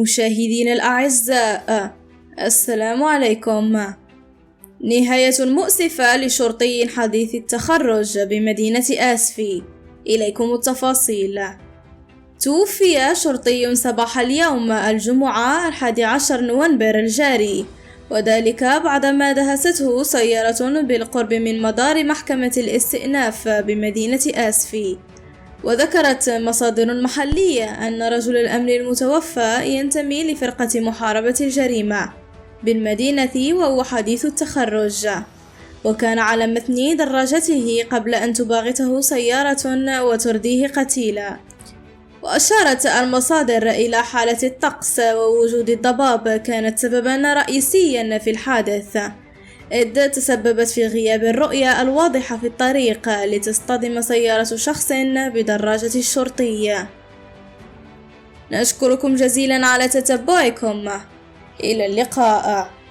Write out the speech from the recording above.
مشاهدينا الأعزاء، السلام عليكم. نهاية مؤسفة لشرطي حديث التخرج بمدينة آسفي. إليكم التفاصيل. توفي شرطي صباح اليوم الجمعة 11 نوفمبر الجاري، وذلك بعدما دهسته سيارة بالقرب من مدار محكمة الاستئناف بمدينة آسفي. وذكرت مصادر محلية أن رجل الأمن المتوفى ينتمي لفرقة محاربة الجريمة بالمدينة وهو حديث التخرج، وكان على متن دراجته قبل أن تباغته سيارة وترديه قتيلا. وأشارت المصادر إلى حالة الطقس ووجود الضباب كانت سببا رئيسيا في الحادث، إذ تسببت في غياب الرؤية الواضحة في الطريق لتصطدم سيارة شخص بدراجة الشرطي. نشكركم جزيلا على تتبعكم. إلى اللقاء.